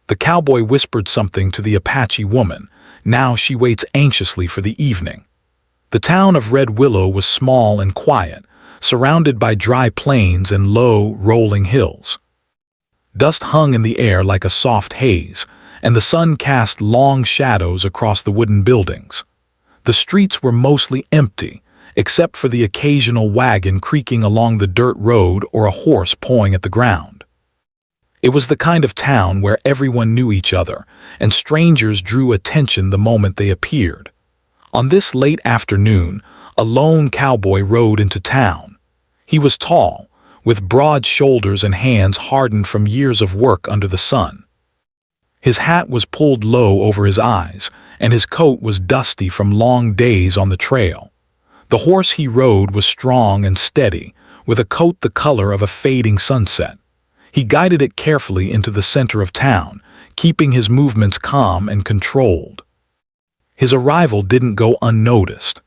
The cowboy whispered something to the Apache woman. Now she waits anxiously for the evening. The town of Red Willow was small and quiet, surrounded by dry plains and low, rolling hills. Dust hung in the air like a soft haze, and the sun cast long shadows across the wooden buildings. The streets were mostly empty, except for the occasional wagon creaking along the dirt road or a horse pawing at the ground. It was the kind of town where everyone knew each other, and strangers drew attention the moment they appeared. On this late afternoon, a lone cowboy rode into town. He was tall, with broad shoulders and hands hardened from years of work under the sun. His hat was pulled low over his eyes, and his coat was dusty from long days on the trail. The horse he rode was strong and steady, with a coat the color of a fading sunset. He guided it carefully into the center of town, keeping his movements calm and controlled. His arrival didn't go unnoticed.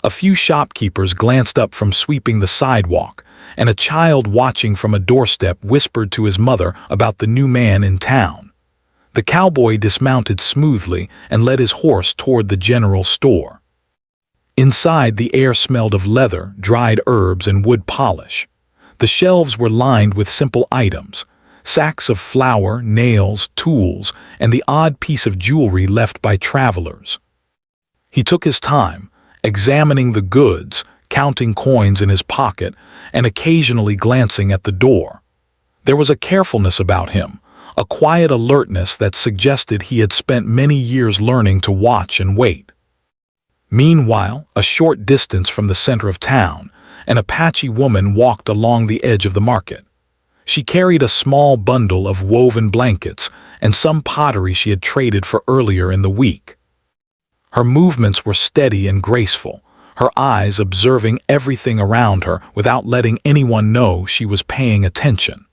A few shopkeepers glanced up from sweeping the sidewalk, and a child watching from a doorstep whispered to his mother about the new man in town. The cowboy dismounted smoothly and led his horse toward the general store. Inside, the air smelled of leather, dried herbs, and wood polish. The shelves were lined with simple items, sacks of flour, nails, tools, and the odd piece of jewelry left by travelers. He took his time, examining the goods, counting coins in his pocket, and occasionally glancing at the door. There was a carefulness about him, a quiet alertness that suggested he had spent many years learning to watch and wait. Meanwhile, a short distance from the center of town, an Apache woman walked along the edge of the market. She carried a small bundle of woven blankets and some pottery she had traded for earlier in the week. Her movements were steady and graceful, her eyes observing everything around her without letting anyone know she was paying attention.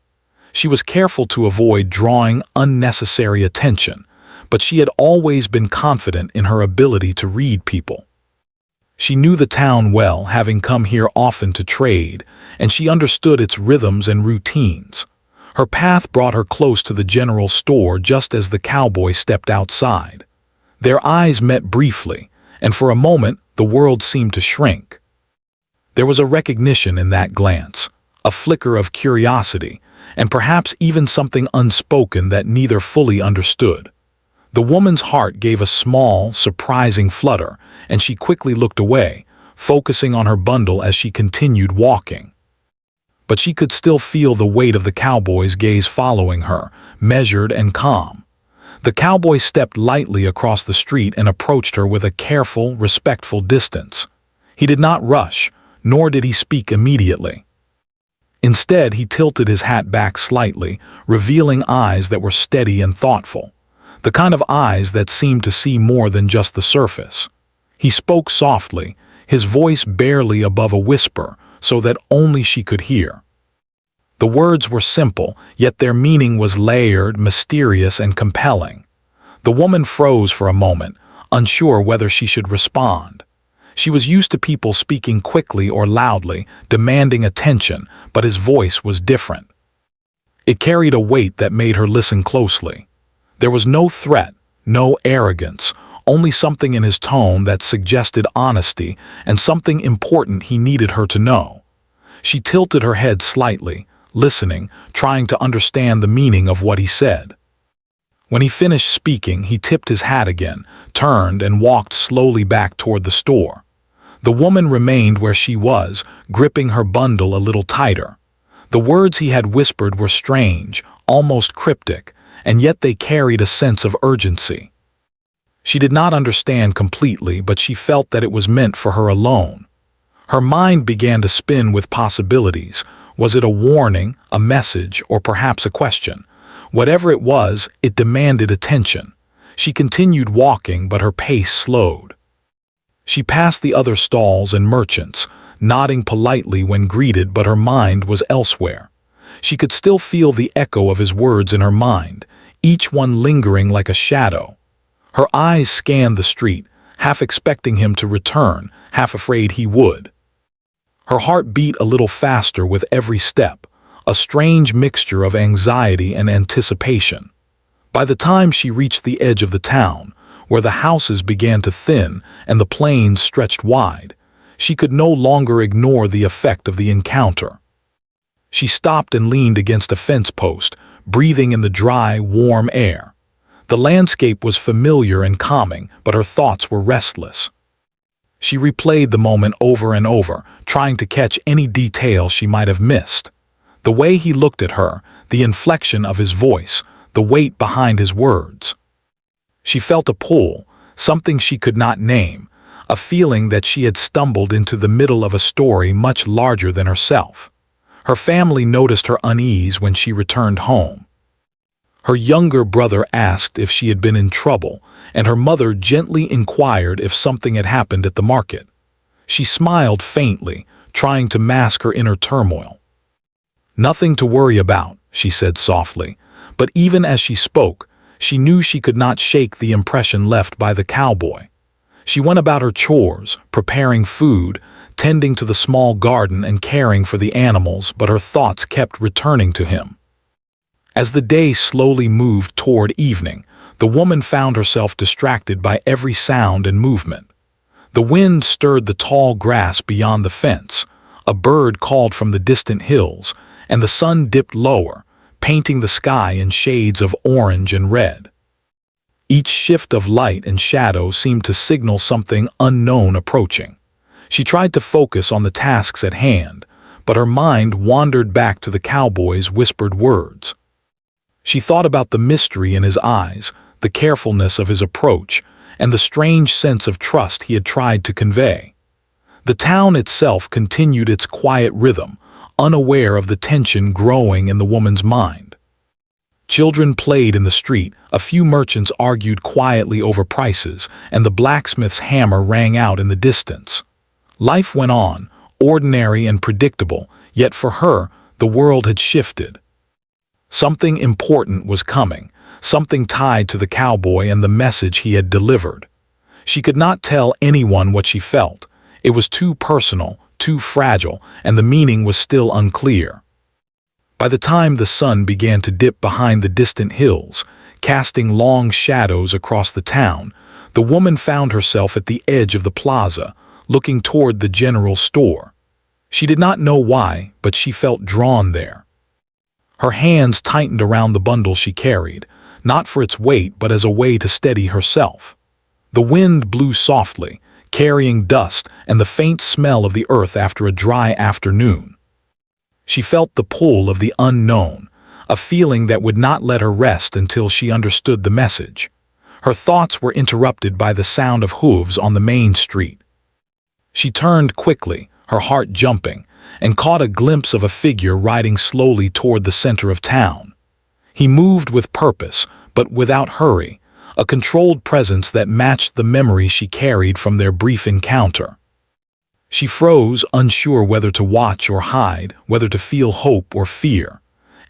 She was careful to avoid drawing unnecessary attention, but she had always been confident in her ability to read people. She knew the town well, having come here often to trade, and she understood its rhythms and routines. Her path brought her close to the general store just as the cowboy stepped outside. Their eyes met briefly, and for a moment the world seemed to shrink. There was a recognition in that glance, a flicker of curiosity, and perhaps even something unspoken that neither fully understood. The woman's heart gave a small, surprising flutter, and she quickly looked away, focusing on her bundle as she continued walking. But she could still feel the weight of the cowboy's gaze following her, measured and calm. The cowboy stepped lightly across the street and approached her with a careful, respectful distance. He did not rush, nor did he speak immediately. Instead, he tilted his hat back slightly, revealing eyes that were steady and thoughtful, the kind of eyes that seemed to see more than just the surface. He spoke softly, his voice barely above a whisper, so that only she could hear. The words were simple, yet their meaning was layered, mysterious, and compelling. The woman froze for a moment, unsure whether she should respond. She was used to people speaking quickly or loudly, demanding attention, but his voice was different. It carried a weight that made her listen closely. There was no threat, no arrogance, only something in his tone that suggested honesty and something important he needed her to know. She tilted her head slightly, listening, trying to understand the meaning of what he said. When he finished speaking, he tipped his hat again, turned, and walked slowly back toward the store. The woman remained where she was, gripping her bundle a little tighter. The words he had whispered were strange, almost cryptic, and yet they carried a sense of urgency. She did not understand completely, but she felt that it was meant for her alone. Her mind began to spin with possibilities. Was it a warning, a message, or perhaps a question? Whatever it was, it demanded attention. She continued walking, but her pace slowed. She passed the other stalls and merchants, nodding politely when greeted, but her mind was elsewhere. She could still feel the echo of his words in her mind, each one lingering like a shadow. Her eyes scanned the street, half expecting him to return, half afraid he would. Her heart beat a little faster with every step, a strange mixture of anxiety and anticipation. By the time she reached the edge of the town, where the houses began to thin and the plains stretched wide, she could no longer ignore the effect of the encounter. She stopped and leaned against a fence post, breathing in the dry, warm air. The landscape was familiar and calming, but her thoughts were restless. She replayed the moment over and over, trying to catch any detail she might have missed. The way he looked at her, the inflection of his voice, the weight behind his words. She felt a pull, something she could not name, a feeling that she had stumbled into the middle of a story much larger than herself. Her family noticed her unease when she returned home. Her younger brother asked if she had been in trouble, and her mother gently inquired if something had happened at the market. She smiled faintly, trying to mask her inner turmoil. "Nothing to worry about," she said softly, but even as she spoke, she knew she could not shake the impression left by the cowboy. She went about her chores, preparing food, tending to the small garden and caring for the animals, but her thoughts kept returning to him. As the day slowly moved toward evening, the woman found herself distracted by every sound and movement. The wind stirred the tall grass beyond the fence, a bird called from the distant hills, and the sun dipped lower, painting the sky in shades of orange and red. Each shift of light and shadow seemed to signal something unknown approaching. She tried to focus on the tasks at hand, but her mind wandered back to the cowboy's whispered words. She thought about the mystery in his eyes, the carefulness of his approach, and the strange sense of trust he had tried to convey. The town itself continued its quiet rhythm, unaware of the tension growing in the woman's mind. Children played in the street, a few merchants argued quietly over prices, and the blacksmith's hammer rang out in the distance. Life went on, ordinary and predictable, yet for her, the world had shifted. Something important was coming, something tied to the cowboy and the message he had delivered. She could not tell anyone what she felt. It was too personal, too fragile, and the meaning was still unclear. By the time the sun began to dip behind the distant hills, casting long shadows across the town, the woman found herself at the edge of the plaza, looking toward the general store. She did not know why, but she felt drawn there. Her hands tightened around the bundle she carried, not for its weight but as a way to steady herself. The wind blew softly, carrying dust and the faint smell of the earth after a dry afternoon. She felt the pull of the unknown, a feeling that would not let her rest until she understood the message. Her thoughts were interrupted by the sound of hooves on the main street. She turned quickly, her heart jumping, and caught a glimpse of a figure riding slowly toward the center of town. He moved with purpose, but without hurry, a controlled presence that matched the memory she carried from their brief encounter. She froze, unsure whether to watch or hide, whether to feel hope or fear.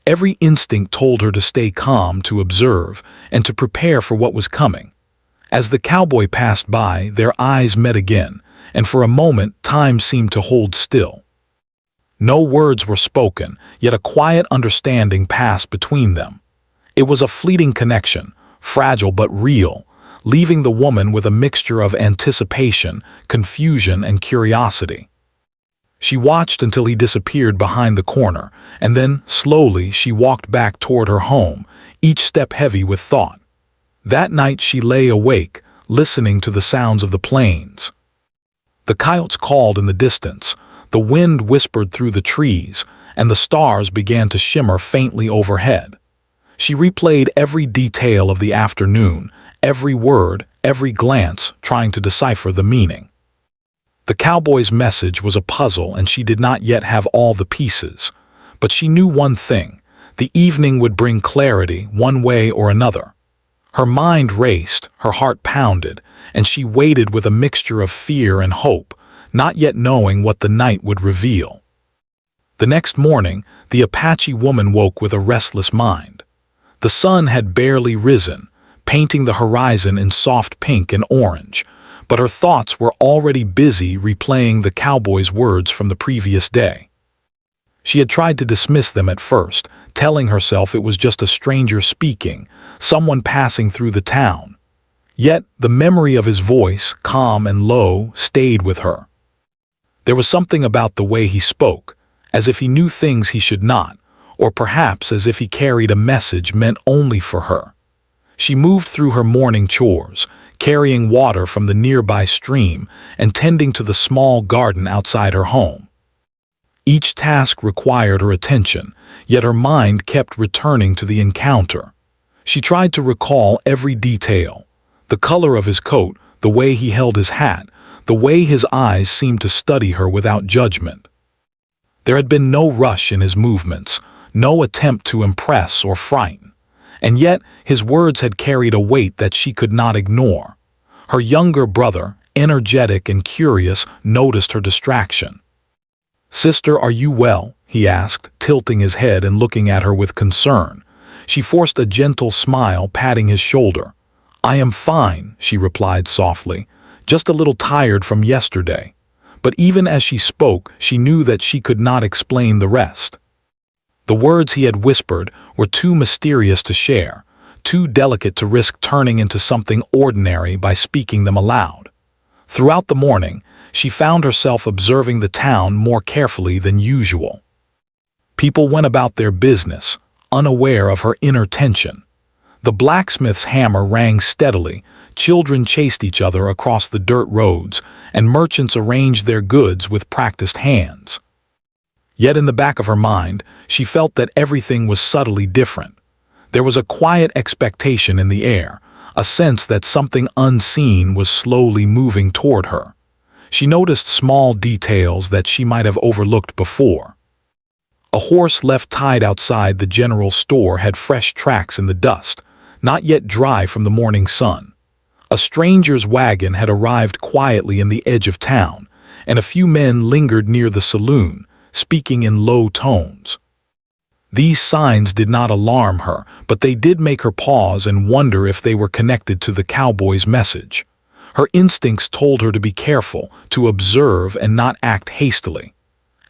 Every instinct told her to stay calm, to observe, and to prepare for what was coming. As the cowboy passed by, their eyes met again, and for a moment time seemed to hold still. No words were spoken, yet a quiet understanding passed between them. It was a fleeting connection, fragile but real, leaving the woman with a mixture of anticipation, confusion, and curiosity. She watched until he disappeared behind the corner, and then, slowly, she walked back toward her home, each step heavy with thought. That night she lay awake, listening to the sounds of the plains. The coyotes called in the distance, the wind whispered through the trees, and the stars began to shimmer faintly overhead. She replayed every detail of the afternoon, every word, every glance, trying to decipher the meaning. The cowboy's message was a puzzle, and she did not yet have all the pieces. But she knew one thing: the evening would bring clarity one way or another. Her mind raced, her heart pounded, and she waited with a mixture of fear and hope, not yet knowing what the night would reveal. The next morning, the Apache woman woke with a restless mind. The sun had barely risen, painting the horizon in soft pink and orange, but her thoughts were already busy replaying the cowboy's words from the previous day. She had tried to dismiss them at first, telling herself it was just a stranger speaking, someone passing through the town. Yet the memory of his voice, calm and low, stayed with her. There was something about the way he spoke, as if he knew things he should not, or perhaps as if he carried a message meant only for her. She moved through her morning chores, carrying water from the nearby stream and tending to the small garden outside her home. Each task required her attention, yet her mind kept returning to the encounter. She tried to recall every detail: the color of his coat, the way he held his hat, the way his eyes seemed to study her without judgment. There had been no rush in his movements, no attempt to impress or frighten, and yet his words had carried a weight that she could not ignore. Her younger brother, energetic and curious, noticed her distraction. "Sister, are you well?" he asked, tilting his head and looking at her with concern. She forced a gentle smile, patting his shoulder. "I am fine," she replied softly, "just a little tired from yesterday." But even as she spoke, she knew that she could not explain the rest. The words he had whispered were too mysterious to share, too delicate to risk turning into something ordinary by speaking them aloud. Throughout the morning, she found herself observing the town more carefully than usual. People went about their business, unaware of her inner tension. The blacksmith's hammer rang steadily, children chased each other across the dirt roads, and merchants arranged their goods with practiced hands. Yet in the back of her mind, she felt that everything was subtly different. There was a quiet expectation in the air, a sense that something unseen was slowly moving toward her. She noticed small details that she might have overlooked before. A horse left tied outside the general store had fresh tracks in the dust, not yet dry from the morning sun. A stranger's wagon had arrived quietly in the edge of town, and a few men lingered near the saloon, speaking in low tones. These signs did not alarm her, but they did make her pause and wonder if they were connected to the cowboy's message. Her instincts told her to be careful, to observe and not act hastily.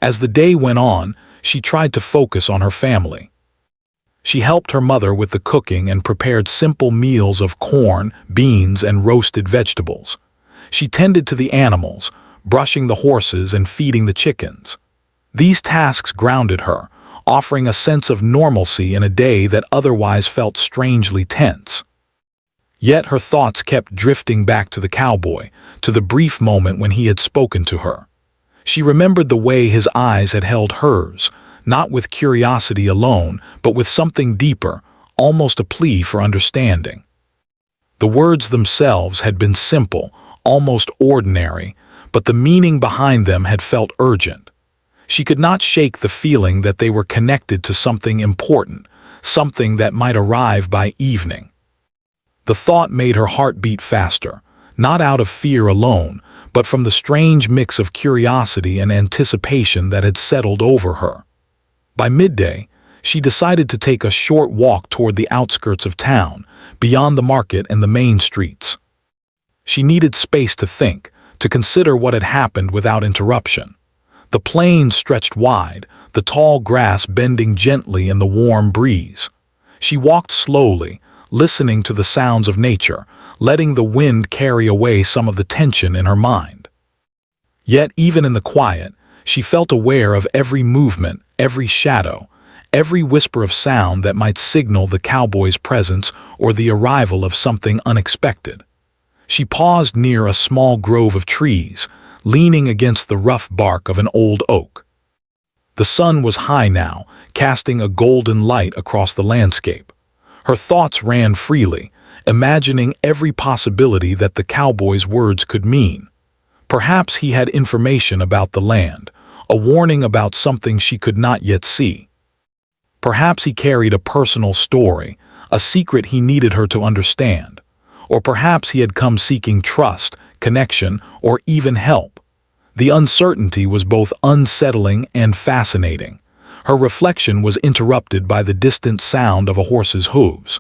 As the day went on, she tried to focus on her family. She helped her mother with the cooking and prepared simple meals of corn, beans, and roasted vegetables. She tended to the animals, brushing the horses and feeding the chickens. These tasks grounded her, offering a sense of normalcy in a day that otherwise felt strangely tense. Yet her thoughts kept drifting back to the cowboy, to the brief moment when he had spoken to her. She remembered the way his eyes had held hers, not with curiosity alone, but with something deeper, almost a plea for understanding. The words themselves had been simple, almost ordinary, but the meaning behind them had felt urgent. She could not shake the feeling that they were connected to something important, something that might arrive by evening. The thought made her heart beat faster, not out of fear alone, but from the strange mix of curiosity and anticipation that had settled over her. By midday, she decided to take a short walk toward the outskirts of town, beyond the market and the main streets. She needed space to think, to consider what had happened without interruption. The plain stretched wide, the tall grass bending gently in the warm breeze. She walked slowly, listening to the sounds of nature, letting the wind carry away some of the tension in her mind. Yet even in the quiet, she felt aware of every movement, every shadow, every whisper of sound that might signal the cowboy's presence or the arrival of something unexpected. She paused near a small grove of trees, leaning against the rough bark of an old oak. The sun was high now, casting a golden light across the landscape. Her thoughts ran freely, imagining every possibility that the cowboy's words could mean. Perhaps he had information about the land, a warning about something she could not yet see. Perhaps he carried a personal story, a secret he needed her to understand. Or perhaps he had come seeking trust, connection, or even help. The uncertainty was both unsettling and fascinating. Her reflection was interrupted by the distant sound of a horse's hooves.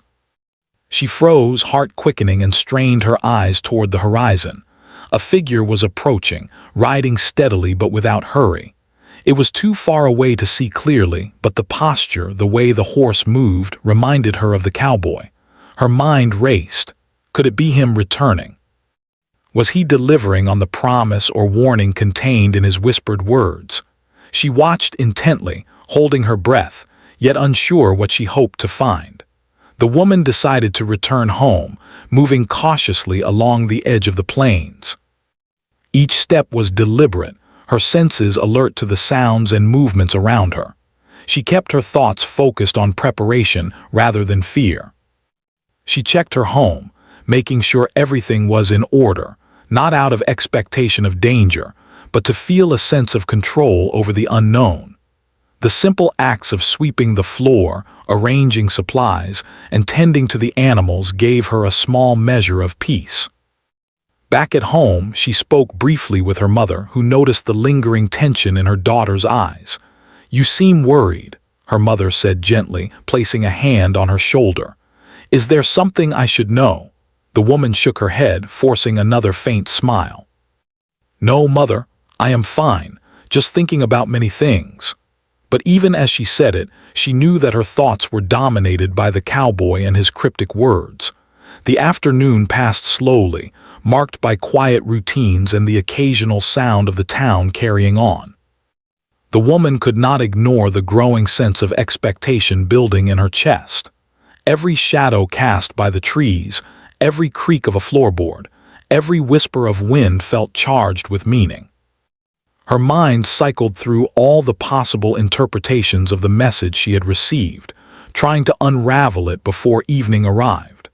She froze, heart quickening, and strained her eyes toward the horizon. A figure was approaching, riding steadily but without hurry. It was too far away to see clearly, but the posture, the way the horse moved, reminded her of the cowboy. Her mind raced. Could it be him returning? Was he delivering on the promise or warning contained in his whispered words? She watched intently, holding her breath, yet unsure what she hoped to find. The woman decided to return home, moving cautiously along the edge of the plains. Each step was deliberate, her senses alert to the sounds and movements around her. She kept her thoughts focused on preparation rather than fear. She checked her home, making sure everything was in order, not out of expectation of danger, but to feel a sense of control over the unknown. The simple acts of sweeping the floor, arranging supplies, and tending to the animals gave her a small measure of peace. Back at home, she spoke briefly with her mother, who noticed the lingering tension in her daughter's eyes. "You seem worried," her mother said gently, placing a hand on her shoulder. "Is there something I should know?" The woman shook her head, forcing another faint smile. "No, mother, I am fine, just thinking about many things." But even as she said it, she knew that her thoughts were dominated by the cowboy and his cryptic words. The afternoon passed slowly, marked by quiet routines and the occasional sound of the town carrying on. The woman could not ignore the growing sense of expectation building in her chest. Every shadow cast by the trees, every creak of a floorboard, every whisper of wind felt charged with meaning. Her mind cycled through all the possible interpretations of the message she had received, trying to unravel it before evening arrived.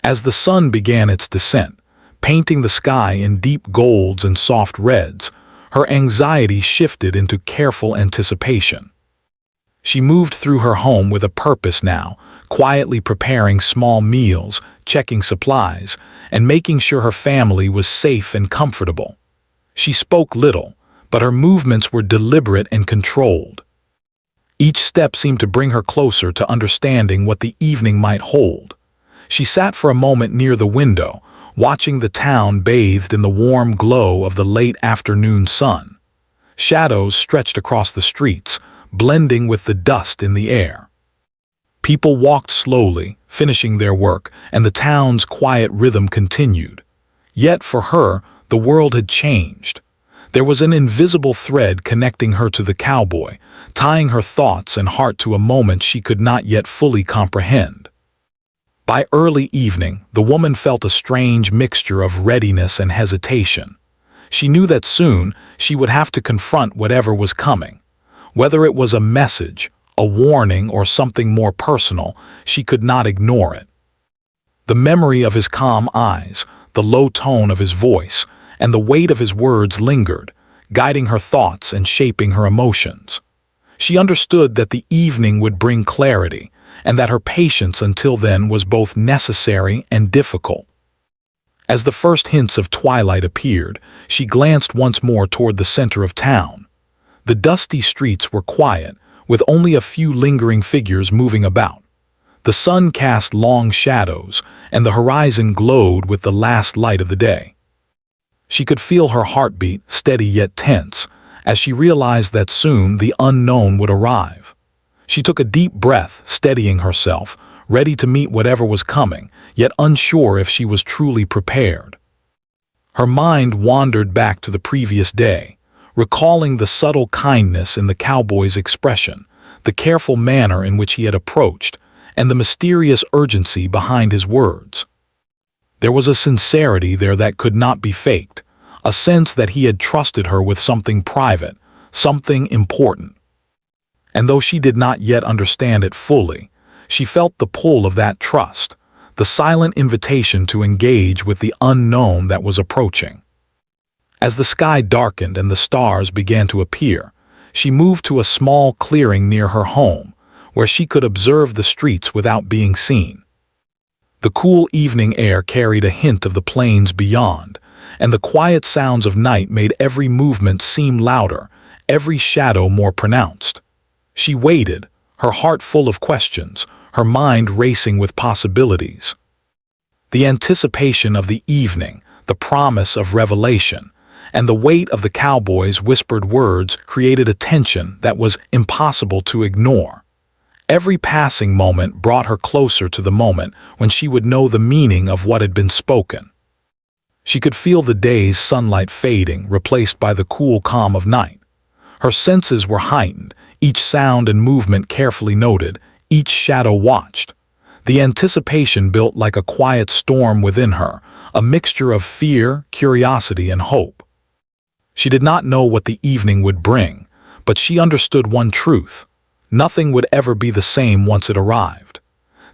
As the sun began its descent, painting the sky in deep golds and soft reds, her anxiety shifted into careful anticipation. She moved through her home with a purpose now, quietly preparing small meals, checking supplies, and making sure her family was safe and comfortable. She spoke little, but her movements were deliberate and controlled. Each step seemed to bring her closer to understanding what the evening might hold. She sat for a moment near the window, watching the town bathed in the warm glow of the late afternoon sun. Shadows stretched across the streets, blending with the dust in the air. People walked slowly, finishing their work, and the town's quiet rhythm continued. Yet for her, the world had changed. There was an invisible thread connecting her to the cowboy, tying her thoughts and heart to a moment she could not yet fully comprehend. By early evening, the woman felt a strange mixture of readiness and hesitation. She knew that soon she would have to confront whatever was coming. Whether it was a message, a warning, or something more personal, she could not ignore it. The memory of his calm eyes, the low tone of his voice, and the weight of his words lingered, guiding her thoughts and shaping her emotions. She understood that the evening would bring clarity, and that her patience until then was both necessary and difficult. As the first hints of twilight appeared, she glanced once more toward the center of town. The dusty streets were quiet, with only a few lingering figures moving about. The sun cast long shadows, and the horizon glowed with the last light of the day. She could feel her heartbeat, steady yet tense, as she realized that soon the unknown would arrive. She took a deep breath, steadying herself, ready to meet whatever was coming, yet unsure if she was truly prepared. Her mind wandered back to the previous day, recalling the subtle kindness in the cowboy's expression, the careful manner in which he had approached, and the mysterious urgency behind his words. There was a sincerity there that could not be faked, a sense that he had trusted her with something private, something important. And though she did not yet understand it fully, she felt the pull of that trust, the silent invitation to engage with the unknown that was approaching. As the sky darkened and the stars began to appear, she moved to a small clearing near her home, where she could observe the streets without being seen. The cool evening air carried a hint of the plains beyond, and the quiet sounds of night made every movement seem louder, every shadow more pronounced. She waited, her heart full of questions, her mind racing with possibilities. The anticipation of the evening, the promise of revelation, and the weight of the cowboy's whispered words created a tension that was impossible to ignore. Every passing moment brought her closer to the moment when she would know the meaning of what had been spoken. She could feel the day's sunlight fading, replaced by the cool calm of night. Her senses were heightened, each sound and movement carefully noted, each shadow watched. The anticipation built like a quiet storm within her, a mixture of fear, curiosity, and hope. She did not know what the evening would bring, but she understood one truth: nothing would ever be the same once it arrived.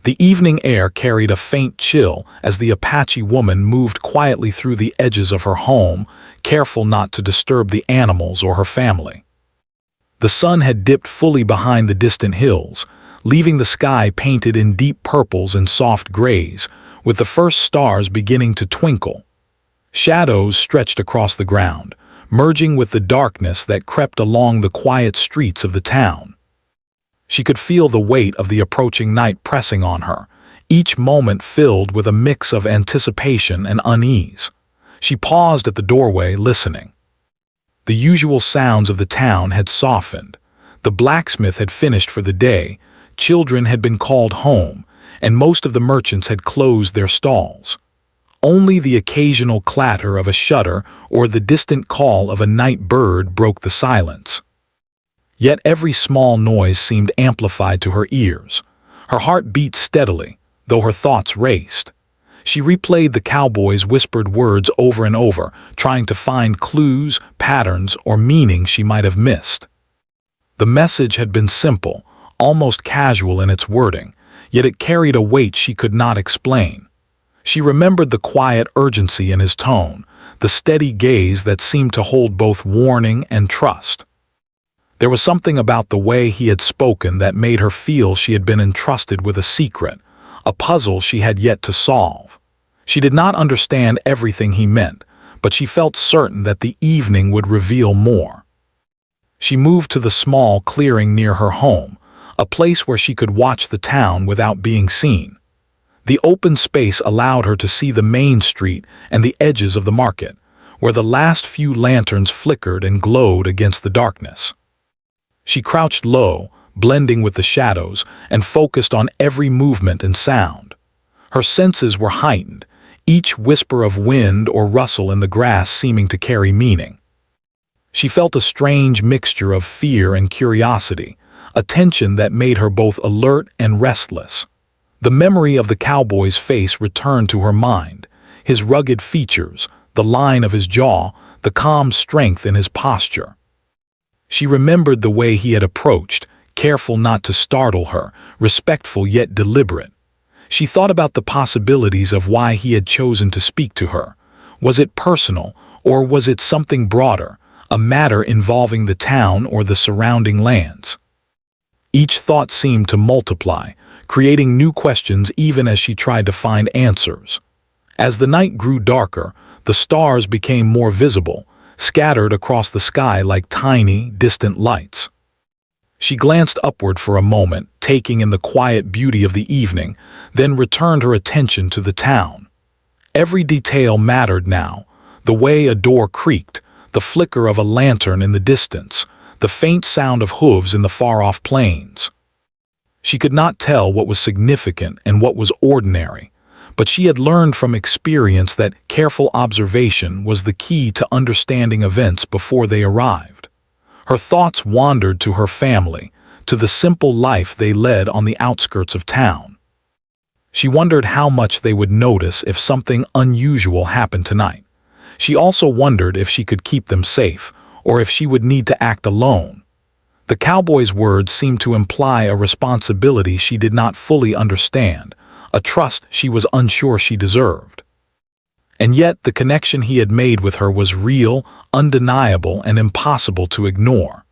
The evening air carried a faint chill as the Apache woman moved quietly through the edges of her home, careful not to disturb the animals or her family. The sun had dipped fully behind the distant hills, leaving the sky painted in deep purples and soft grays, with the first stars beginning to twinkle. Shadows stretched across the ground, merging with the darkness that crept along the quiet streets of the town. She could feel the weight of the approaching night pressing on her, each moment filled with a mix of anticipation and unease. She paused at the doorway, listening. The usual sounds of the town had softened. The blacksmith had finished for the day, children had been called home, and most of the merchants had closed their stalls. Only the occasional clatter of a shutter or the distant call of a night bird broke the silence. Yet every small noise seemed amplified to her ears. Her heart beat steadily, though her thoughts raced. She replayed the cowboy's whispered words over and over, trying to find clues, patterns, or meaning she might have missed. The message had been simple, almost casual in its wording, yet it carried a weight she could not explain. She remembered the quiet urgency in his tone, the steady gaze that seemed to hold both warning and trust. There was something about the way he had spoken that made her feel she had been entrusted with a secret, a puzzle she had yet to solve. She did not understand everything he meant, but she felt certain that the evening would reveal more. She moved to the small clearing near her home, a place where she could watch the town without being seen. The open space allowed her to see the main street and the edges of the market, where the last few lanterns flickered and glowed against the darkness. She crouched low, blending with the shadows, and focused on every movement and sound. Her senses were heightened, each whisper of wind or rustle in the grass seeming to carry meaning. She felt a strange mixture of fear and curiosity, a tension that made her both alert and restless. The memory of the cowboy's face returned to her mind, his rugged features, the line of his jaw, the calm strength in his posture. She remembered the way he had approached, careful not to startle her, respectful yet deliberate. She thought about the possibilities of why he had chosen to speak to her. Was it personal, or was it something broader, a matter involving the town or the surrounding lands? Each thought seemed to multiply, creating new questions even as she tried to find answers. As the night grew darker, the stars became more visible, scattered across the sky like tiny, distant lights. She glanced upward for a moment, taking in the quiet beauty of the evening, then returned her attention to the town. Every detail mattered now: the way a door creaked, the flicker of a lantern in the distance, the faint sound of hooves in the far-off plains. She could not tell what was significant and what was ordinary, but she had learned from experience that careful observation was the key to understanding events before they arrived. Her thoughts wandered to her family, to the simple life they led on the outskirts of town. She wondered how much they would notice if something unusual happened tonight. She also wondered if she could keep them safe, or if she would need to act alone. The cowboy's words seemed to imply a responsibility she did not fully understand, a trust she was unsure she deserved. And yet the connection he had made with her was real, undeniable, and impossible to ignore.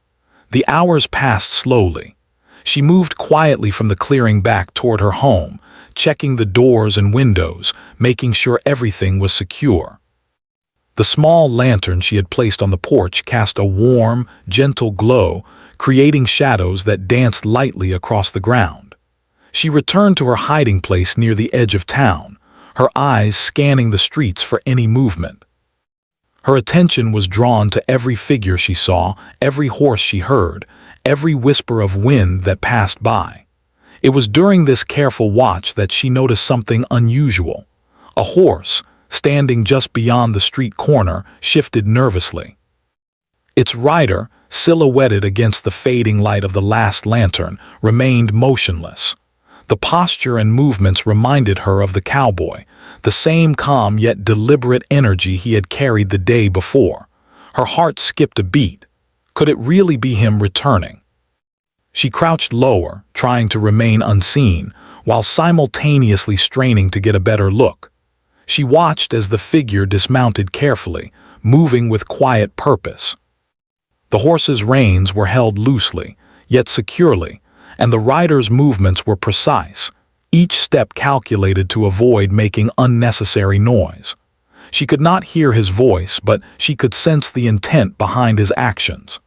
The hours passed slowly. She moved quietly from the clearing back toward her home, checking the doors and windows, making sure everything was secure. The small lantern she had placed on the porch cast a warm, gentle glow, creating shadows that danced lightly across the ground. She returned to her hiding place near the edge of town, her eyes scanning the streets for any movement. Her attention was drawn to every figure she saw, every horse she heard, every whisper of wind that passed by. It was during this careful watch that she noticed something unusual. A horse, standing just beyond the street corner, shifted nervously. Its rider, silhouetted against the fading light of the last lantern, remained motionless. The posture and movements reminded her of the cowboy, the same calm yet deliberate energy he had carried the day before. Her heart skipped a beat. Could it really be him returning? She crouched lower, trying to remain unseen, while simultaneously straining to get a better look. She watched as the figure dismounted carefully, moving with quiet purpose. The horse's reins were held loosely, yet securely, and the rider's movements were precise, each step calculated to avoid making unnecessary noise. She could not hear his voice, but she could sense the intent behind his actions.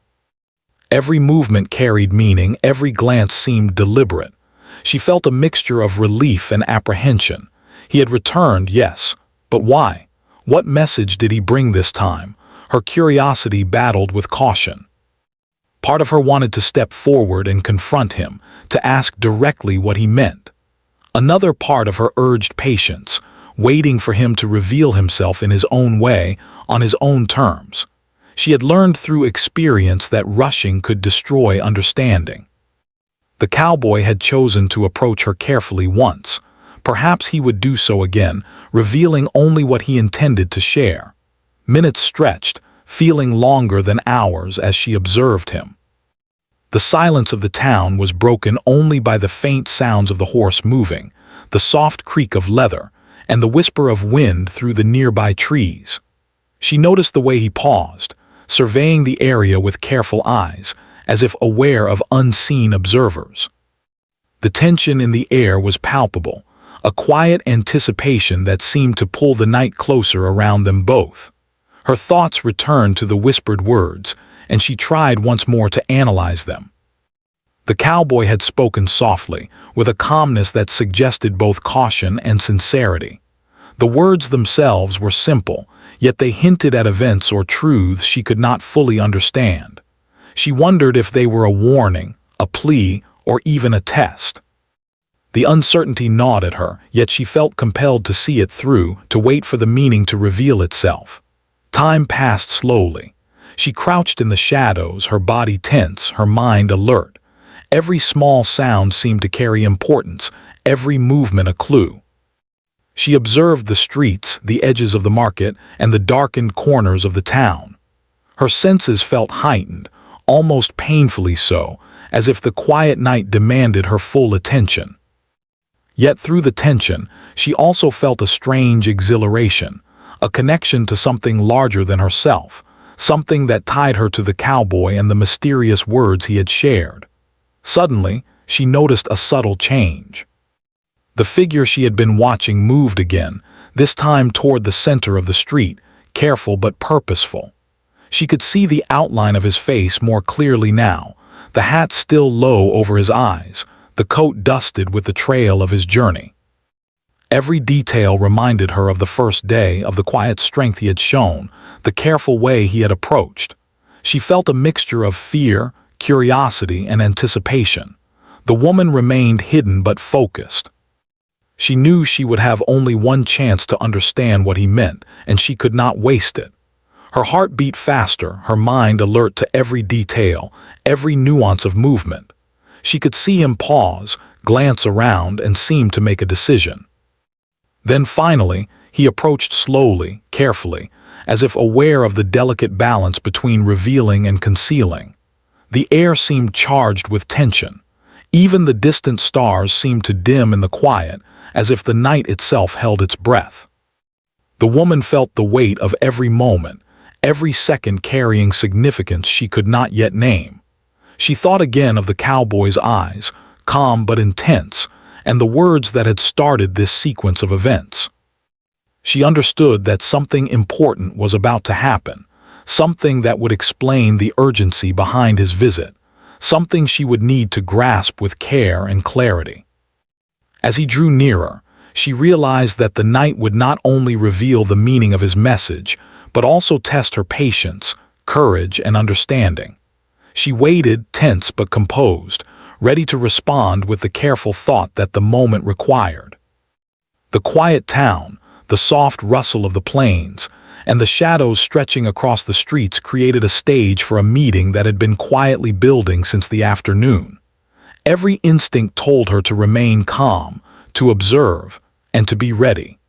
Every movement carried meaning, every glance seemed deliberate. She felt a mixture of relief and apprehension. He had returned, yes, but why? What message did he bring this time? Her curiosity battled with caution. Part of her wanted to step forward and confront him, to ask directly what he meant. Another part of her urged patience, waiting for him to reveal himself in his own way, on his own terms. She had learned through experience that rushing could destroy understanding. The cowboy had chosen to approach her carefully once. Perhaps he would do so again, revealing only what he intended to share. Minutes stretched, feeling longer than hours as she observed him. The silence of the town was broken only by the faint sounds of the horse moving, the soft creak of leather, and the whisper of wind through the nearby trees. She noticed the way he paused, surveying the area with careful eyes, as if aware of unseen observers. The tension in the air was palpable, a quiet anticipation that seemed to pull the night closer around them both. Her thoughts returned to the whispered words, and she tried once more to analyze them. The cowboy had spoken softly, with a calmness that suggested both caution and sincerity. The words themselves were simple, yet they hinted at events or truths she could not fully understand. She wondered if they were a warning, a plea, or even a test. The uncertainty gnawed at her, yet she felt compelled to see it through, to wait for the meaning to reveal itself. Time passed slowly. She crouched in the shadows, her body tense, her mind alert. Every small sound seemed to carry importance, every movement a clue. She observed the streets, the edges of the market, and the darkened corners of the town. Her senses felt heightened, almost painfully so, as if the quiet night demanded her full attention. Yet through the tension, she also felt a strange exhilaration, a connection to something larger than herself, something that tied her to the cowboy and the mysterious words he had shared. Suddenly, she noticed a subtle change. The figure she had been watching moved again, this time toward the center of the street, careful but purposeful. She could see the outline of his face more clearly now, the hat still low over his eyes, the coat dusted with the trail of his journey. Every detail reminded her of the first day, of the quiet strength he had shown, the careful way he had approached. She felt a mixture of fear, curiosity, and anticipation. The woman remained hidden but focused. She knew she would have only one chance to understand what he meant, and she could not waste it. Her heart beat faster, her mind alert to every detail, every nuance of movement. She could see him pause, glance around, and seem to make a decision. Then finally, he approached slowly, carefully, as if aware of the delicate balance between revealing and concealing. The air seemed charged with tension. Even the distant stars seemed to dim in the quiet, as if the night itself held its breath. The woman felt the weight of every moment, every second carrying significance she could not yet name. She thought again of the cowboy's eyes, calm but intense, and the words that had started this sequence of events. She understood that something important was about to happen, something that would explain the urgency behind his visit, something she would need to grasp with care and clarity. As he drew nearer, she realized that the night would not only reveal the meaning of his message, but also test her patience, courage, and understanding. She waited, tense but composed, ready to respond with the careful thought that the moment required. The quiet town, the soft rustle of the plains, and the shadows stretching across the streets created a stage for a meeting that had been quietly building since the afternoon. Every instinct told her to remain calm, to observe, and to be ready.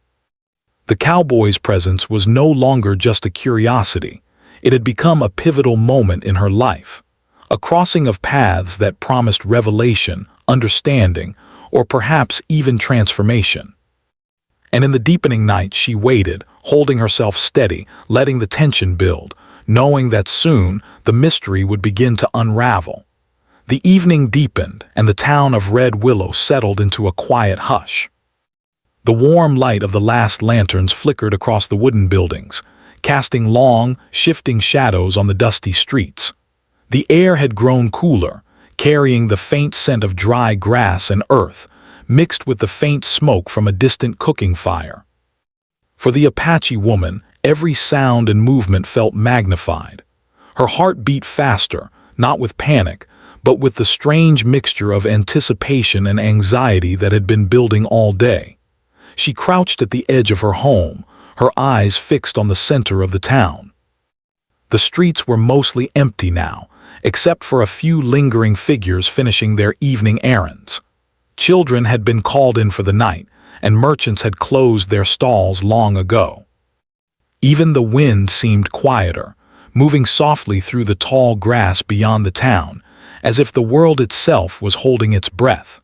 The cowboy's presence was no longer just a curiosity. It had become a pivotal moment in her life, a crossing of paths that promised revelation, understanding, or perhaps even transformation. And in the deepening night she waited, holding herself steady, letting the tension build, knowing that soon the mystery would begin to unravel. The evening deepened, and the town of Red Willow settled into a quiet hush. The warm light of the last lanterns flickered across the wooden buildings, casting long, shifting shadows on the dusty streets. The air had grown cooler, carrying the faint scent of dry grass and earth, mixed with the faint smoke from a distant cooking fire. For the Apache woman, every sound and movement felt magnified. Her heart beat faster, not with panic, but with the strange mixture of anticipation and anxiety that had been building all day. She crouched at the edge of her home, her eyes fixed on the center of the town. The streets were mostly empty now, except for a few lingering figures finishing their evening errands. Children had been called in for the night, and merchants had closed their stalls long ago. Even the wind seemed quieter, moving softly through the tall grass beyond the town, as if the world itself was holding its breath.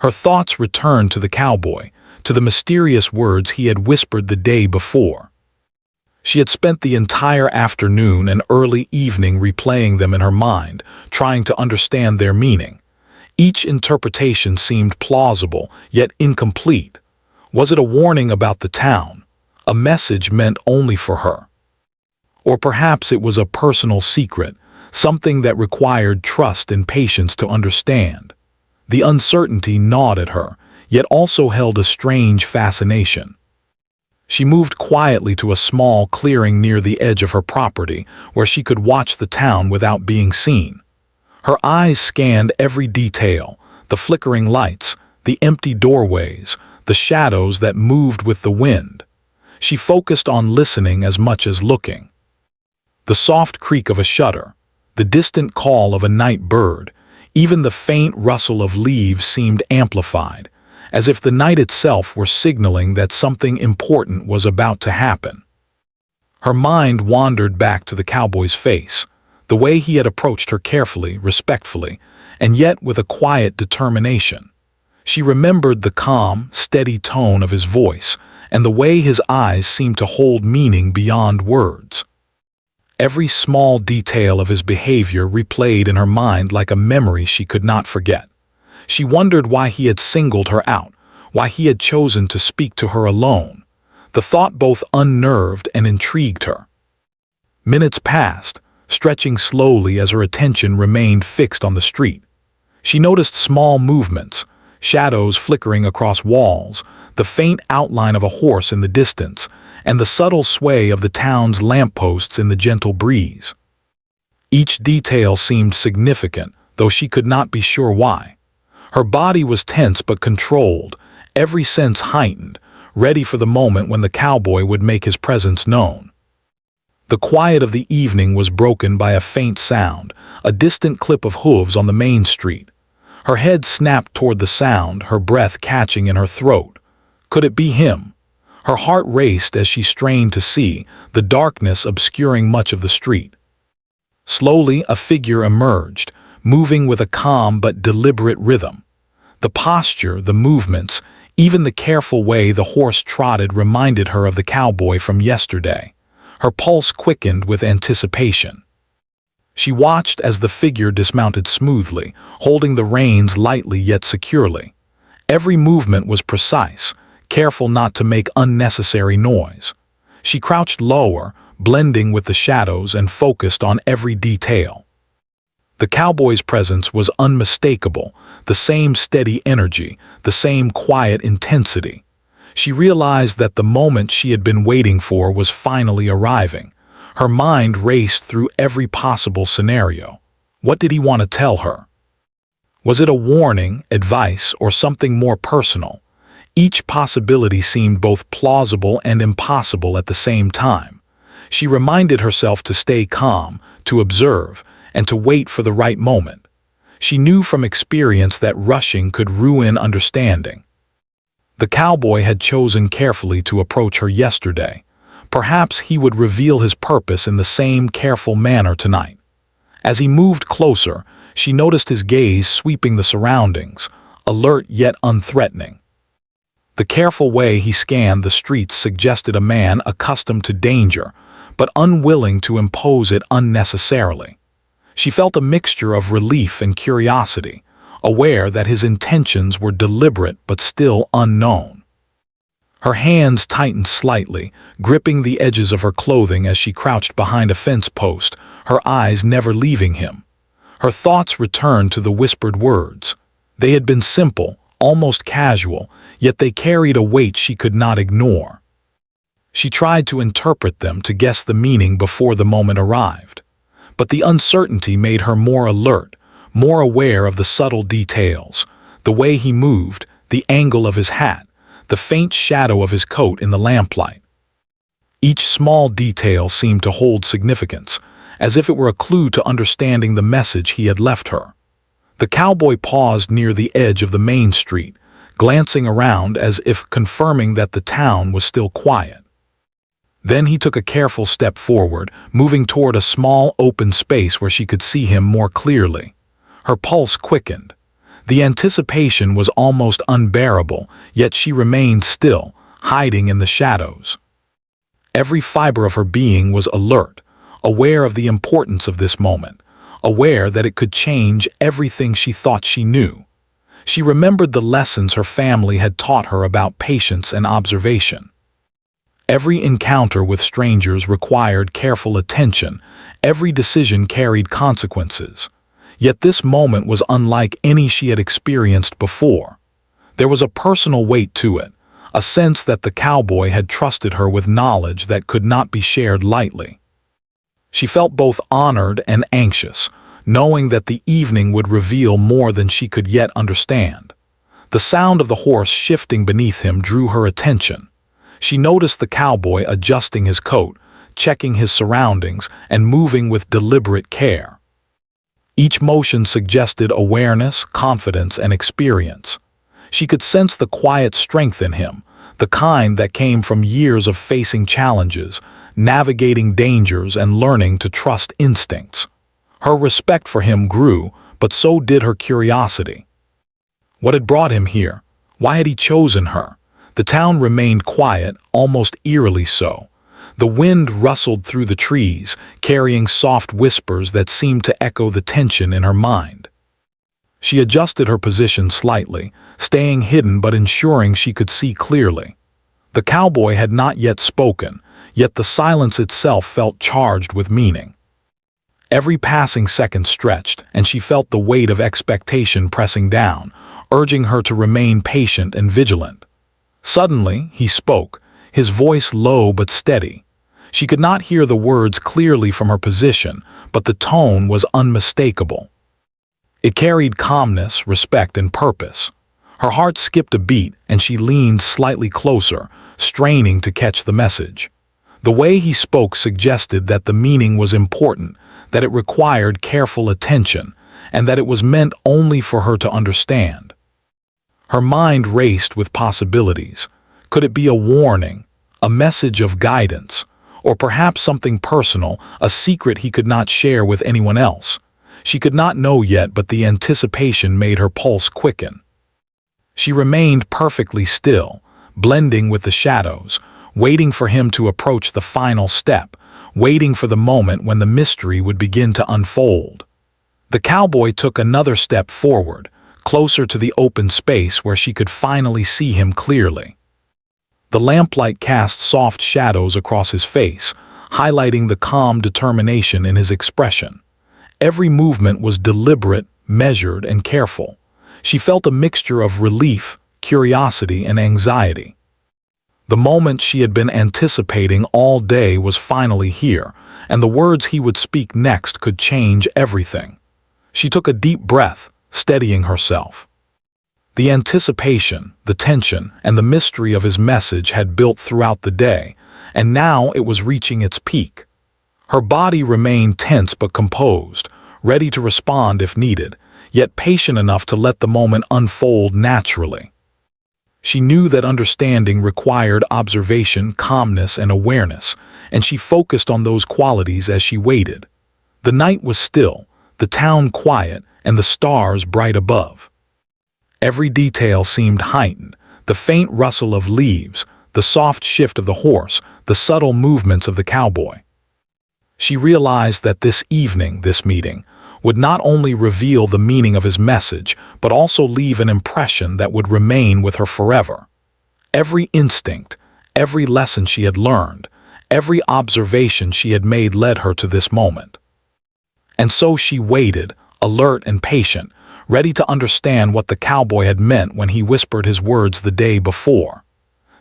Her thoughts returned to the cowboy, to the mysterious words he had whispered the day before. She had spent the entire afternoon and early evening replaying them in her mind, trying to understand their meaning. Each interpretation seemed plausible, yet incomplete. Was it a warning about the town, a message meant only for her? Or perhaps it was a personal secret, something that required trust and patience to understand. The uncertainty gnawed at her, yet also held a strange fascination. She moved quietly to a small clearing near the edge of her property, where she could watch the town without being seen. Her eyes scanned every detail, the flickering lights, the empty doorways, the shadows that moved with the wind. She focused on listening as much as looking. The soft creak of a shutter, the distant call of a night bird, even the faint rustle of leaves seemed amplified, as if the night itself were signaling that something important was about to happen. Her mind wandered back to the cowboy's face, the way he had approached her carefully, respectfully, and yet with a quiet determination. She remembered the calm, steady tone of his voice, and the way his eyes seemed to hold meaning beyond words. Every small detail of his behavior replayed in her mind like a memory she could not forget. She wondered why he had singled her out, why he had chosen to speak to her alone. The thought both unnerved and intrigued her. Minutes passed, stretching slowly as her attention remained fixed on the street. She noticed small movements, shadows flickering across walls, the faint outline of a horse in the distance, and the subtle sway of the town's lampposts in the gentle breeze. Each detail seemed significant, though she could not be sure why. Her body was tense but controlled, every sense heightened, ready for the moment when the cowboy would make his presence known. The quiet of the evening was broken by a faint sound, a distant clip of hooves on the main street. Her head snapped toward the sound, her breath catching in her throat. Could it be him? Her heart raced as she strained to see, the darkness obscuring much of the street. Slowly, a figure emerged, moving with a calm but deliberate rhythm. The posture, the movements, even the careful way the horse trotted reminded her of the cowboy from yesterday. Her pulse quickened with anticipation. She watched as the figure dismounted smoothly, holding the reins lightly yet securely. Every movement was precise, careful not to make unnecessary noise. She crouched lower, blending with the shadows and focused on every detail. The cowboy's presence was unmistakable, the same steady energy, the same quiet intensity. She realized that the moment she had been waiting for was finally arriving, Her mind raced through every possible scenario. What did he want to tell her? Was it a warning, advice, or something more personal? Each possibility seemed both plausible and impossible at the same time. She reminded herself to stay calm, to observe, and to wait for the right moment. She knew from experience that rushing could ruin understanding. The cowboy had chosen carefully to approach her yesterday. Perhaps he would reveal his purpose in the same careful manner tonight. As he moved closer, she noticed his gaze sweeping the surroundings, alert yet unthreatening. The careful way he scanned the streets suggested a man accustomed to danger, but unwilling to impose it unnecessarily. She felt a mixture of relief and curiosity, aware that his intentions were deliberate but still unknown. Her hands tightened slightly, gripping the edges of her clothing as she crouched behind a fence post, her eyes never leaving him. Her thoughts returned to the whispered words. They had been simple, almost casual, yet they carried a weight she could not ignore. She tried to interpret them, to guess the meaning before the moment arrived. But the uncertainty made her more alert, more aware of the subtle details, the way he moved, the angle of his hat, the faint shadow of his coat in the lamplight. Each small detail seemed to hold significance, as if it were a clue to understanding the message he had left her. The cowboy paused near the edge of the main street, glancing around as if confirming that the town was still quiet. Then he took a careful step forward, moving toward a small open space where she could see him more clearly. Her pulse quickened. The anticipation was almost unbearable, yet she remained still, hiding in the shadows. Every fiber of her being was alert, aware of the importance of this moment, aware that it could change everything she thought she knew. She remembered the lessons her family had taught her about patience and observation. Every encounter with strangers required careful attention, every decision carried consequences. Yet this moment was unlike any she had experienced before. There was a personal weight to it, a sense that the cowboy had trusted her with knowledge that could not be shared lightly. She felt both honored and anxious, knowing that the evening would reveal more than she could yet understand. The sound of the horse shifting beneath him drew her attention. She noticed the cowboy adjusting his coat, checking his surroundings, and moving with deliberate care. Each motion suggested awareness, confidence, and experience. She could sense the quiet strength in him, the kind that came from years of facing challenges, navigating dangers, and learning to trust instincts. Her respect for him grew, but so did her curiosity. What had brought him here? Why had he chosen her? The town remained quiet, almost eerily so. The wind rustled through the trees, carrying soft whispers that seemed to echo the tension in her mind. She adjusted her position slightly, staying hidden but ensuring she could see clearly. The cowboy had not yet spoken, yet the silence itself felt charged with meaning. Every passing second stretched, and she felt the weight of expectation pressing down, urging her to remain patient and vigilant. Suddenly, he spoke, his voice low but steady. She could not hear the words clearly from her position, but the tone was unmistakable. It carried calmness, respect, and purpose. Her heart skipped a beat, and she leaned slightly closer, straining to catch the message. The way he spoke suggested that the meaning was important, that it required careful attention, and that it was meant only for her to understand. Her mind raced with possibilities. Could it be a warning, a message of guidance, or perhaps something personal, a secret he could not share with anyone else? She could not know yet, but the anticipation made her pulse quicken. She remained perfectly still, blending with the shadows, waiting for him to approach the final step, waiting for the moment when the mystery would begin to unfold. The cowboy took another step forward, closer to the open space where she could finally see him clearly. The lamplight cast soft shadows across his face, highlighting the calm determination in his expression. Every movement was deliberate, measured, and careful. She felt a mixture of relief, curiosity, and anxiety. The moment she had been anticipating all day was finally here, and the words he would speak next could change everything. She took a deep breath, steadying herself. The anticipation, the tension, and the mystery of his message had built throughout the day, and now it was reaching its peak. Her body remained tense but composed, ready to respond if needed, yet patient enough to let the moment unfold naturally. She knew that understanding required observation, calmness, and awareness, and she focused on those qualities as she waited. The night was still, the town quiet, and the stars bright above. Every detail seemed heightened, the faint rustle of leaves, the soft shift of the horse, the subtle movements of the cowboy. She realized that this evening, this meeting, would not only reveal the meaning of his message, but also leave an impression that would remain with her forever. Every instinct, every lesson she had learned, every observation she had made led her to this moment. And so she waited, alert and patient, ready to understand what the cowboy had meant when he whispered his words the day before.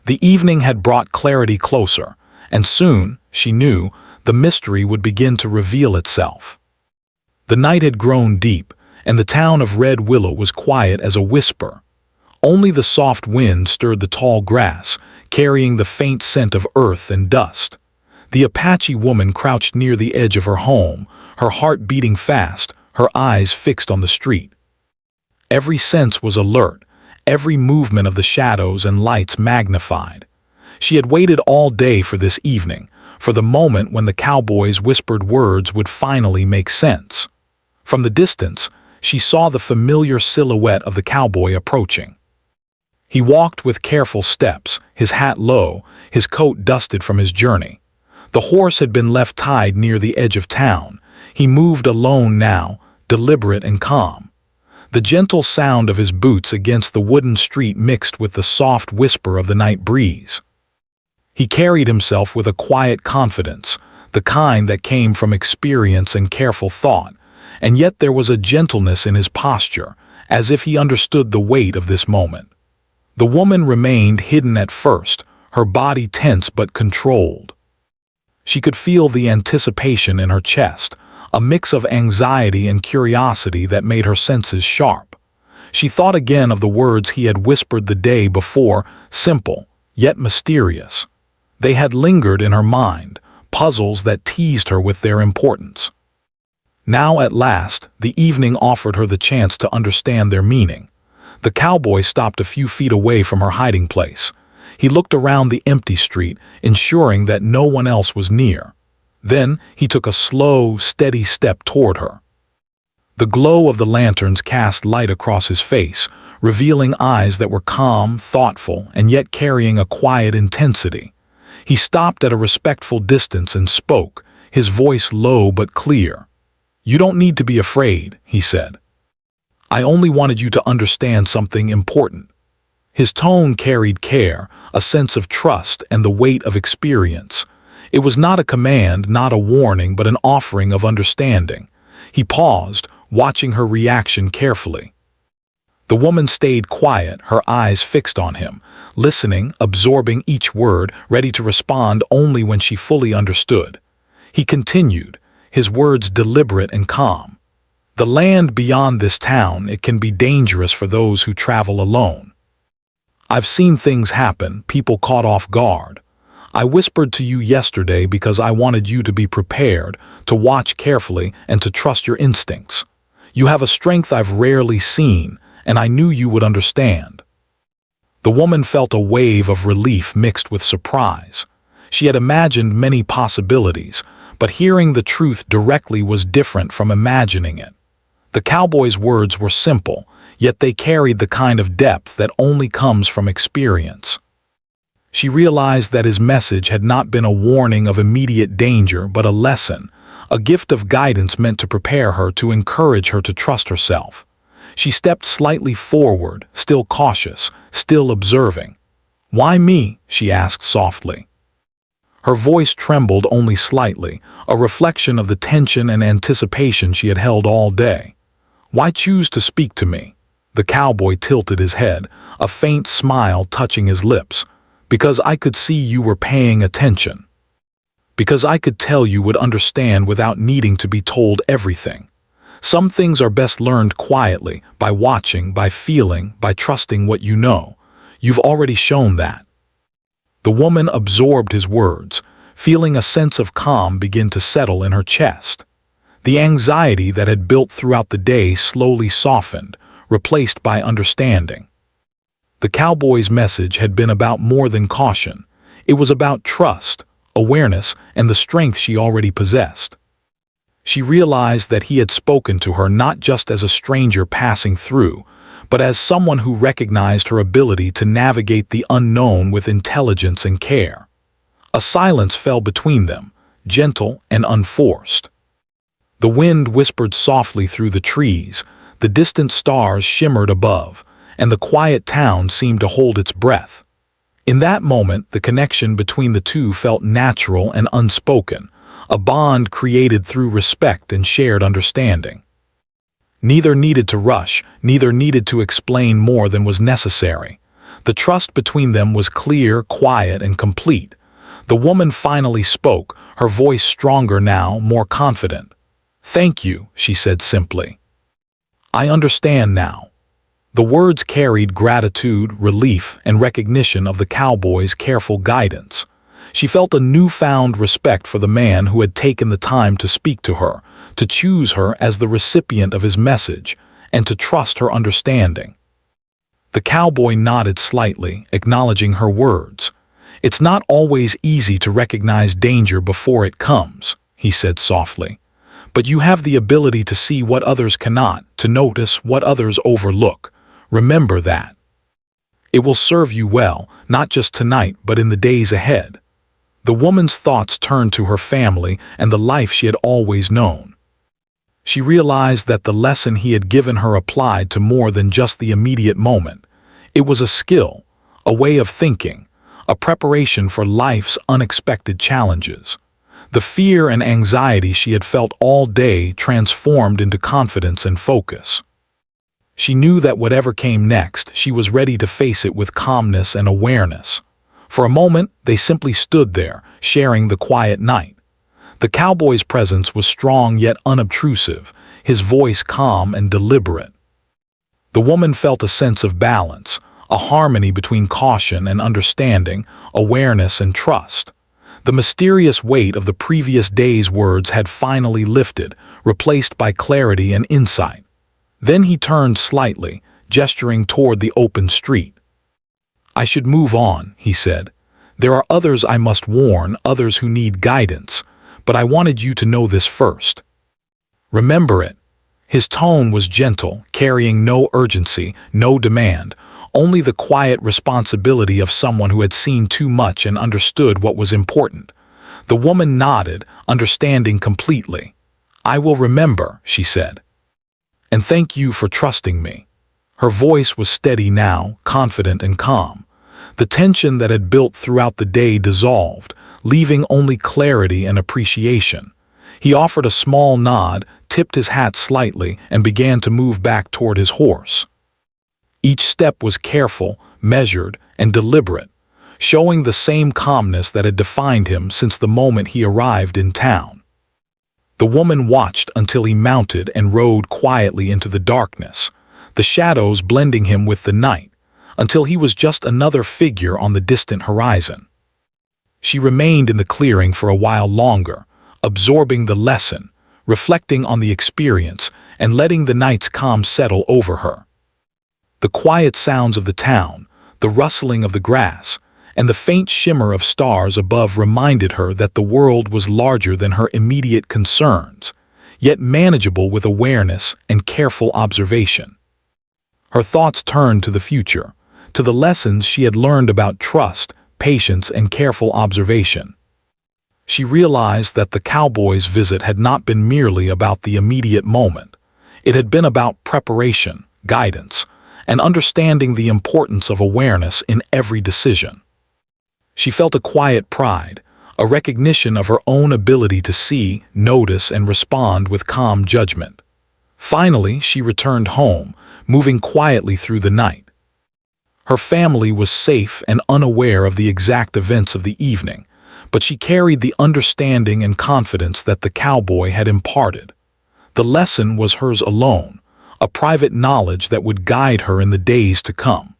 The evening had brought clarity closer, and soon, she knew, the mystery would begin to reveal itself. The night had grown deep, and the town of Red Willow was quiet as a whisper. Only the soft wind stirred the tall grass, carrying the faint scent of earth and dust. The Apache woman crouched near the edge of her home, her heart beating fast, her eyes fixed on the street. Every sense was alert, every movement of the shadows and lights magnified. She had waited all day for this evening, for the moment when the cowboy's whispered words would finally make sense. From the distance, she saw the familiar silhouette of the cowboy approaching. He walked with careful steps, his hat low, his coat dusted from his journey. The horse had been left tied near the edge of town. He moved alone now, deliberate and calm. The gentle sound of his boots against the wooden street mixed with the soft whisper of the night breeze. He carried himself with a quiet confidence, the kind that came from experience and careful thought, and yet there was a gentleness in his posture, as if he understood the weight of this moment. The woman remained hidden at first, her body tense but controlled. She could feel the anticipation in her chest, a mix of anxiety and curiosity that made her senses sharp. She thought again of the words he had whispered the day before, simple, yet mysterious. They had lingered in her mind, puzzles that teased her with their importance. Now at last, the evening offered her the chance to understand their meaning. The cowboy stopped a few feet away from her hiding place. He looked around the empty street, ensuring that no one else was near. Then he took a slow, steady step toward her. The glow of the lanterns cast light across his face, revealing eyes that were calm, thoughtful, and yet carrying a quiet intensity. He stopped at a respectful distance and spoke, his voice low but clear. "You don't need to be afraid," he said. "I only wanted you to understand something important." His tone carried care, a sense of trust, and the weight of experience. It was not a command, not a warning, but an offering of understanding. He paused, watching her reaction carefully. The woman stayed quiet, her eyes fixed on him, listening, absorbing each word, ready to respond only when she fully understood. He continued, his words deliberate and calm. "The land beyond this town, it can be dangerous for those who travel alone. I've seen things happen, people caught off guard. I whispered to you yesterday because I wanted you to be prepared, to watch carefully, and to trust your instincts. You have a strength I've rarely seen, and I knew you would understand." The woman felt a wave of relief mixed with surprise. She had imagined many possibilities, but hearing the truth directly was different from imagining it. The cowboy's words were simple, yet they carried the kind of depth that only comes from experience. She realized that his message had not been a warning of immediate danger, but a lesson, a gift of guidance meant to prepare her, to encourage her to trust herself. She stepped slightly forward, still cautious, still observing. "Why me?" she asked softly. Her voice trembled only slightly, a reflection of the tension and anticipation she had held all day. "Why choose to speak to me?" The cowboy tilted his head, a faint smile touching his lips. Because I could see you were paying attention. Because I could tell you would understand without needing to be told everything. Some things are best learned quietly, by watching, by feeling, by trusting what you know. You've already shown that." The woman absorbed his words, feeling a sense of calm begin to settle in her chest. The anxiety that had built throughout the day slowly softened, replaced by understanding. The cowboy's message had been about more than caution. It was about trust, awareness, and the strength she already possessed. She realized that he had spoken to her not just as a stranger passing through, but as someone who recognized her ability to navigate the unknown with intelligence and care. A silence fell between them, gentle and unforced. The wind whispered softly through the trees, the distant stars shimmered above, and the quiet town seemed to hold its breath. In that moment, the connection between the two felt natural and unspoken, a bond created through respect and shared understanding. Neither needed to rush, neither needed to explain more than was necessary. The trust between them was clear, quiet, and complete. The woman finally spoke, her voice stronger now, more confident. "Thank you," she said simply. "I understand now." The words carried gratitude, relief, and recognition of the cowboy's careful guidance. She felt a newfound respect for the man who had taken the time to speak to her, to choose her as the recipient of his message, and to trust her understanding. The cowboy nodded slightly, acknowledging her words. "It's not always easy to recognize danger before it comes," he said softly. "But you have the ability to see what others cannot, to notice what others overlook. Remember that. It will serve you well, not just tonight, but in the days ahead." The woman's thoughts turned to her family and the life she had always known. She realized that the lesson he had given her applied to more than just the immediate moment. It was a skill, a way of thinking, a preparation for life's unexpected challenges. The fear and anxiety she had felt all day transformed into confidence and focus. She knew that whatever came next, she was ready to face it with calmness and awareness. For a moment, they simply stood there, sharing the quiet night. The cowboy's presence was strong yet unobtrusive, his voice calm and deliberate. The woman felt a sense of balance, a harmony between caution and understanding, awareness and trust. The mysterious weight of the previous day's words had finally lifted, replaced by clarity and insight. Then he turned slightly, gesturing toward the open street. "I should move on," he said. "There are others I must warn, others who need guidance, but I wanted you to know this first. Remember it." His tone was gentle, carrying no urgency, no demand, only the quiet responsibility of someone who had seen too much and understood what was important. The woman nodded, understanding completely. "I will remember," she said. "And thank you for trusting me." Her voice was steady now, confident and calm. The tension that had built throughout the day dissolved, leaving only clarity and appreciation. He offered a small nod, tipped his hat slightly, and began to move back toward his horse. Each step was careful, measured, and deliberate, showing the same calmness that had defined him since the moment he arrived in town. The woman watched until he mounted and rode quietly into the darkness, the shadows blending him with the night, until he was just another figure on the distant horizon. She remained in the clearing for a while longer, absorbing the lesson, reflecting on the experience, and letting the night's calm settle over her. The quiet sounds of the town, the rustling of the grass, and the faint shimmer of stars above reminded her that the world was larger than her immediate concerns, yet manageable with awareness and careful observation. Her thoughts turned to the future, to the lessons she had learned about trust, patience, and careful observation. She realized that the cowboy's visit had not been merely about the immediate moment. It had been about preparation, guidance, and understanding the importance of awareness in every decision. She felt a quiet pride, a recognition of her own ability to see, notice, and respond with calm judgment. Finally, she returned home, moving quietly through the night. Her family was safe and unaware of the exact events of the evening, but she carried the understanding and confidence that the cowboy had imparted. The lesson was hers alone, a private knowledge that would guide her in the days to come.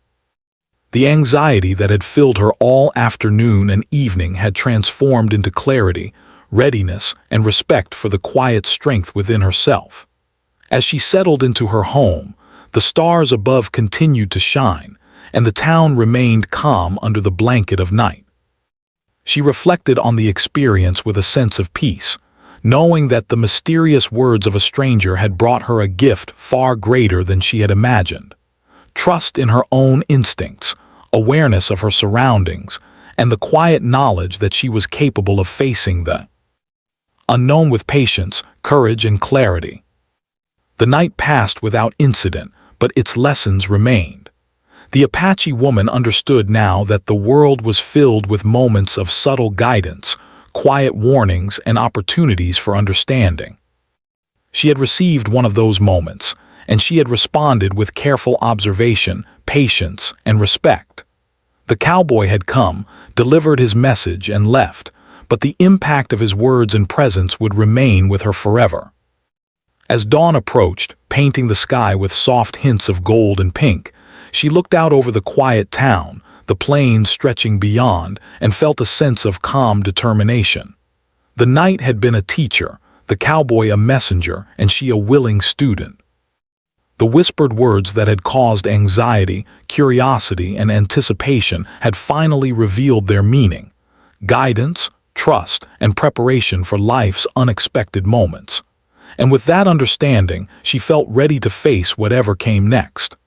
The anxiety that had filled her all afternoon and evening had transformed into clarity, readiness, and respect for the quiet strength within herself. As she settled into her home, the stars above continued to shine, and the town remained calm under the blanket of night. She reflected on the experience with a sense of peace, knowing that the mysterious words of a stranger had brought her a gift far greater than she had imagined. Trust in her own instincts, awareness of her surroundings, and the quiet knowledge that she was capable of facing the unknown with patience, courage, and clarity. The night passed without incident, but its lessons remained. The Apache woman understood now that the world was filled with moments of subtle guidance, quiet warnings, and opportunities for understanding. She had received one of those moments, and she had responded with careful observation, patience, and respect. The cowboy had come, delivered his message, and left, but the impact of his words and presence would remain with her forever. As dawn approached, painting the sky with soft hints of gold and pink, she looked out over the quiet town, the plains stretching beyond, and felt a sense of calm determination. The night had been a teacher, the cowboy a messenger, and she a willing student. The whispered words that had caused anxiety, curiosity, and anticipation had finally revealed their meaning: guidance, trust, and preparation for life's unexpected moments. And with that understanding, she felt ready to face whatever came next.